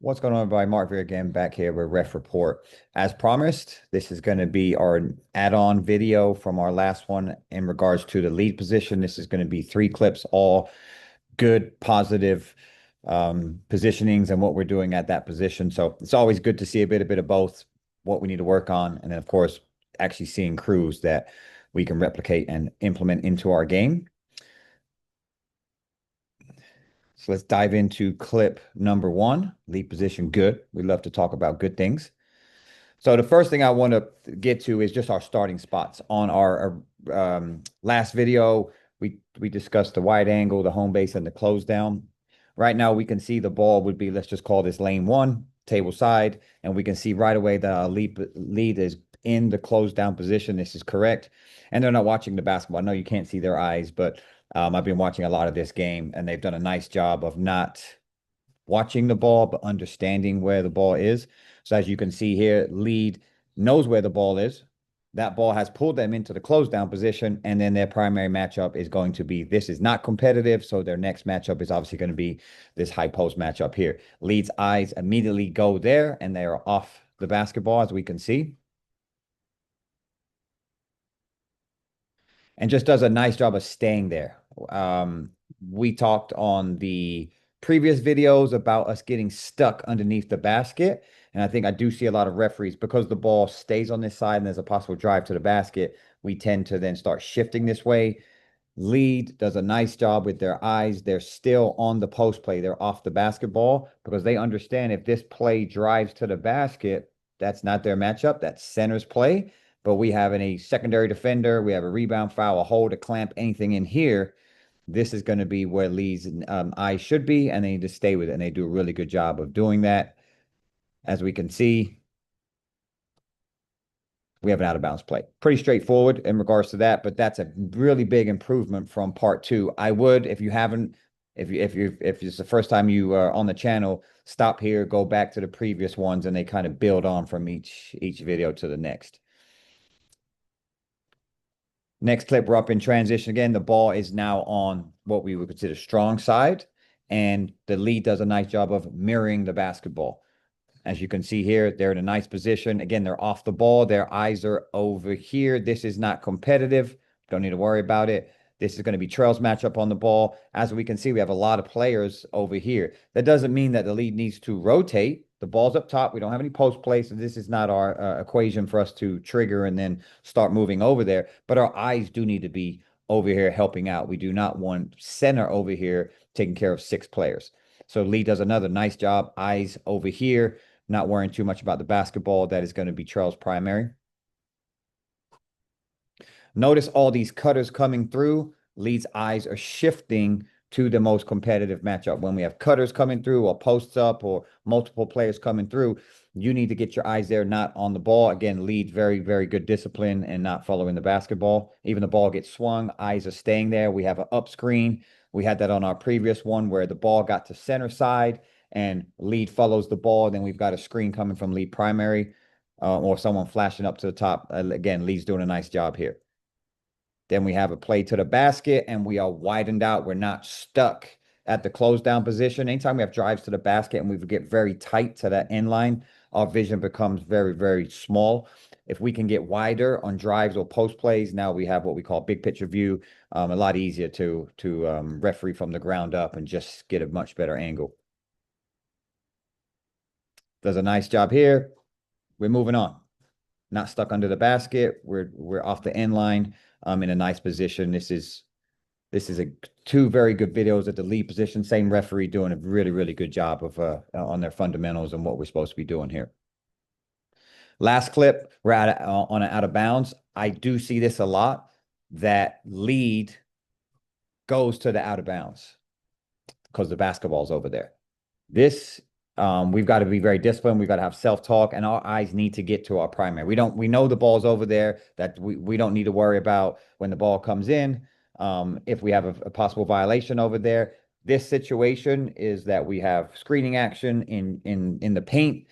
What's going on, everybody? Mark here again, back here with Ref Report. As promised, this is going to be our add-on video from our last one in regards to the lead position. This is going to be 3 clips, all good, positive positionings and what we're doing at that position. So it's always good to see a bit of both, what we need to work on, and then of course, actually seeing crews that we can replicate and implement into our game. So let's dive into clip number 1, lead position good. We love to talk about good things. So the first thing I want to get to is just our starting spots. On our last video, we discussed the wide angle, the home base, and the close down. Right now, we can see the ball would be, let's just call this lane 1, table side, and we can see right away the lead is in the close down position. This is correct. And they're not watching the basketball. I know you can't see their eyes, but I've been watching a lot of this game, and they've done a nice job of not watching the ball, but understanding where the ball is. So as you can see here, lead knows where the ball is. That ball has pulled them into the close down position, and then their primary matchup is going to be, this is not competitive, so their next matchup is obviously going to be this high post matchup here. Lead's eyes immediately go there, and they are off the basketball, as we can see. And just does a nice job of staying there. We talked on the previous videos about us getting stuck underneath the basket. And I think I do see a lot of referees, because the ball stays on this side and there's a possible drive to the basket, we tend to then start shifting this way. Lead does a nice job with their eyes. They're still on the post play. They're off the basketball, because they understand if this play drives to the basket, that's not their matchup. That's center's play. But we have a secondary defender, we have a rebound foul, a hold, a clamp, anything in here. This is going to be where Lee's eyes should be, and they need to stay with it. And they do a really good job of doing that. As we can see, we have an out of bounds play. Pretty straightforward in regards to that, but that's a really big improvement from part 2. I would, if you haven't, if it's the first time you are on the channel, stop here, go back to the previous ones, and they kind of build on from each video to the next. Next clip, we're up in transition again. The ball is now on what we would consider strong side, and the lead does a nice job of mirroring the basketball. As you can see here, they're in a nice position. Again, they're off the ball. Their eyes are over here. This is not competitive. Don't need to worry about it. This is going to be Trail's matchup on the ball. As we can see, we have a lot of players over here. That doesn't mean that the lead needs to rotate. The ball's up top. We don't have any post play, so this is not our equation for us to trigger and then start moving over there. But our eyes do need to be over here helping out. We do not want center over here taking care of 6 players. So Lee does another nice job. Eyes over here, not worrying too much about the basketball. That is going to be Trail's primary. Notice all these cutters coming through. Lead's eyes are shifting to the most competitive matchup. When we have cutters coming through, or posts up, or multiple players coming through, you need to get your eyes there, not on the ball. Again, Lead, very, very good discipline and not following the basketball. Even the ball gets swung, eyes are staying there. We have an up screen. We had that on our previous one where the ball got to center side and Lead follows the ball. Then we've got a screen coming from Lead primary, or someone flashing up to the top. Again, Lead's doing a nice job here. Then we have a play to the basket, and we are widened out. We're not stuck at the close down position. Anytime we have drives to the basket and we get very tight to that end line, our vision becomes very, very small. If we can get wider on drives or post plays, now we have what we call big picture view. A lot easier to referee from the ground up and just get a much better angle. Does a nice job here. We're moving on. Not stuck under the basket. We're off the end line. In a nice position. This is 2 very good videos at the lead position. Same referee doing a really, really good job of on their fundamentals and what we're supposed to be doing here. Last clip, we're on an out of bounds. I do see this a lot, that lead goes to the out of bounds because the basketball's over there. This we've got to be very disciplined. We've got to have self-talk, and our eyes need to get to our primary. We know the ball's over there, that we don't need to worry about when the ball comes in. If we have a possible violation over there, this situation is that we have screening action in the paint.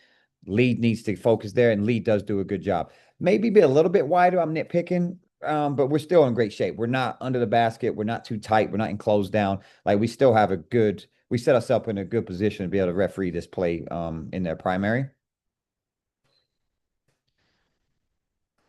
Lead needs to focus there, and Lead does do a good job. Maybe be a little bit wider. I'm nitpicking, but we're still in great shape. We're not under the basket. We're not too tight. We're not enclosed down. Like, we still have a good we set ourselves in a good position to be able to referee this play in their primary.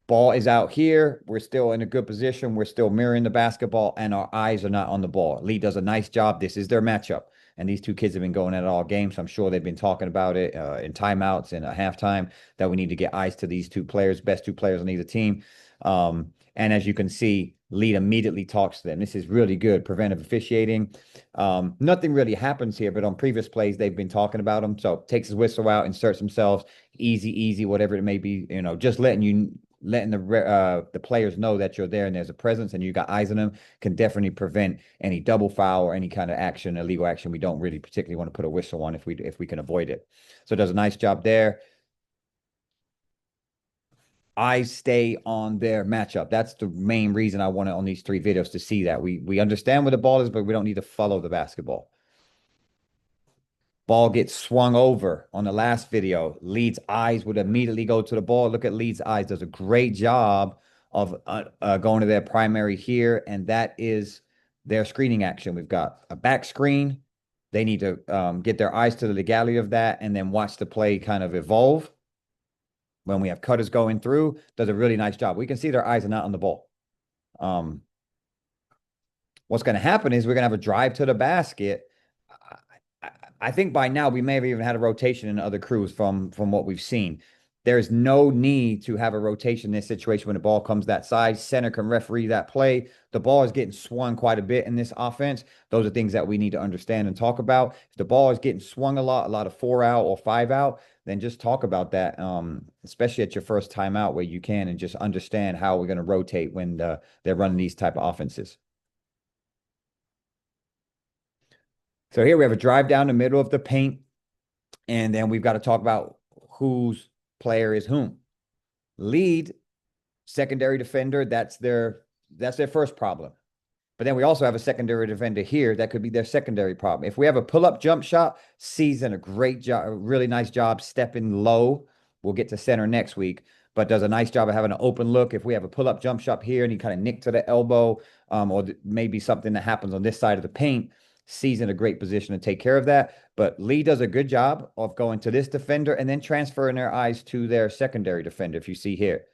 Ball is out here. We're still in a good position. We're still mirroring the basketball, and our eyes are not on the ball. Lee does a nice job. This is their matchup. And these two kids have been going at it all game. So I'm sure they've been talking about it in timeouts and a halftime that we need to get eyes to these two players, best two players on either team. And as you can see, Lee immediately talks to them. This is really good preventive officiating. Nothing really happens here, but on previous plays, they've been talking about them. So takes his whistle out, inserts themselves, easy, whatever it may be, just letting the players know that you're there and there's a presence and you got eyes on them can definitely prevent any double foul or any kind of action, illegal action. We don't really particularly want to put a whistle on if we can avoid it. So it does a nice job there. Eyes stay on their matchup. That's the main reason I wanted on these 3 videos to see that. We understand where the ball is, but we don't need to follow the basketball. Ball gets swung over on the last video. Leeds' eyes would immediately go to the ball. Look at Leeds' eyes. Does a great job of going to their primary here, and that is their screening action. We've got a back screen. They need to get their eyes to the legality of that and then watch the play kind of evolve. When we have cutters going through, does a really nice job. We can see their eyes are not on the ball. What's going to happen is we're going to have a drive to the basket. I think by now we may have even had a rotation in other crews from what we've seen. There's no need to have a rotation in this situation when the ball comes that side. Center can referee that play. The ball is getting swung quite a bit in this offense. Those are things that we need to understand and talk about. If the ball is getting swung a lot of 4 out or 5 out, then just talk about that, especially at your first time out where you can, and just understand how we're going to rotate when they're running these type of offenses. So here we have a drive down the middle of the paint, and then we've got to talk about whose player is whom. Lead, secondary defender, that's their first problem. But then we also have a secondary defender here that could be their secondary problem. If we have a pull-up jump shot, C's a great job, a really nice job stepping low. We'll get to center next week, but does a nice job of having an open look. If we have a pull-up jump shot here and he kind of nick to the elbow, or maybe something that happens on this side of the paint, C's in a great position to take care of that. But Lee does a good job of going to this defender and then transferring their eyes to their secondary defender, if you see here.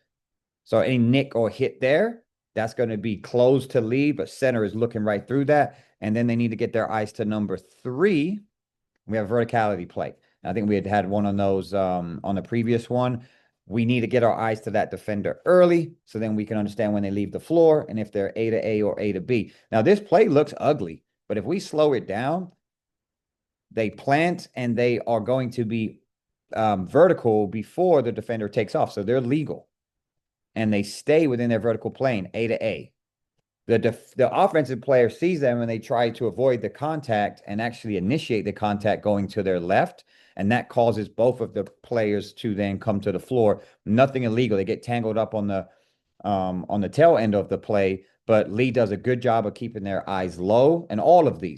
So any nick or hit there, that's going to be closed to Lee, but center is looking right through that. And then they need to get their eyes to number 3. We have a verticality play. I think we had one on those on the previous one. We need to get our eyes to that defender early so then we can understand when they leave the floor and if they're A to A or A to B. Now, this play looks ugly, but if we slow it down, they plant and they are going to be vertical before the defender takes off. So they're legal. And they stay within their vertical plane, A to A. The offensive player sees them and they try to avoid the contact and actually initiate the contact going to their left. And that causes both of the players to then come to the floor. Nothing illegal. They get tangled up on the tail end of the play. But Lee does a good job of keeping their eyes low. And all 3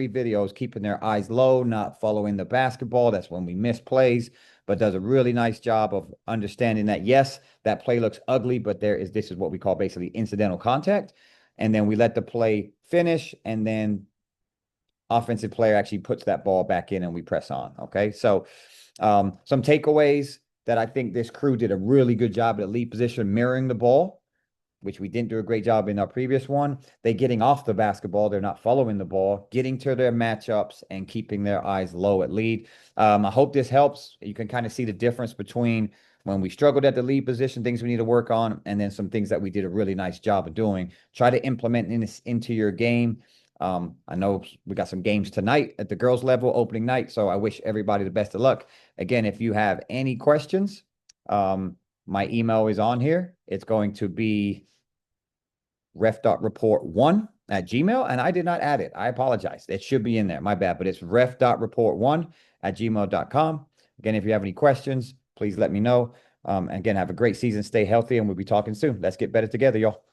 videos, keeping their eyes low, not following the basketball. That's when we miss plays. But does a really nice job of understanding that, yes, that play looks ugly, but this is what we call basically incidental contact. And then we let the play finish, and then offensive player actually puts that ball back in and we press on. Okay. So some takeaways that I think this crew did a really good job at lead position, mirroring the ball, which we didn't do a great job in our previous one. They getting off the basketball. They're not following the ball, getting to their matchups and keeping their eyes low at lead. I hope this helps. You can kind of see the difference between when we struggled at the lead position, things we need to work on, and then some things that we did a really nice job of doing. Try to implement this into your game. I know we got some games tonight at the girls level, opening night, so I wish everybody the best of luck. Again, if you have any questions, my email is on here. It's going to be ref.report1@gmail, and I did not add it. I apologize. It should be in there. My bad, but it's ref.report1@gmail.com. Again, if you have any questions, please let me know. Again, have a great season. Stay healthy, and we'll be talking soon. Let's get better together, y'all.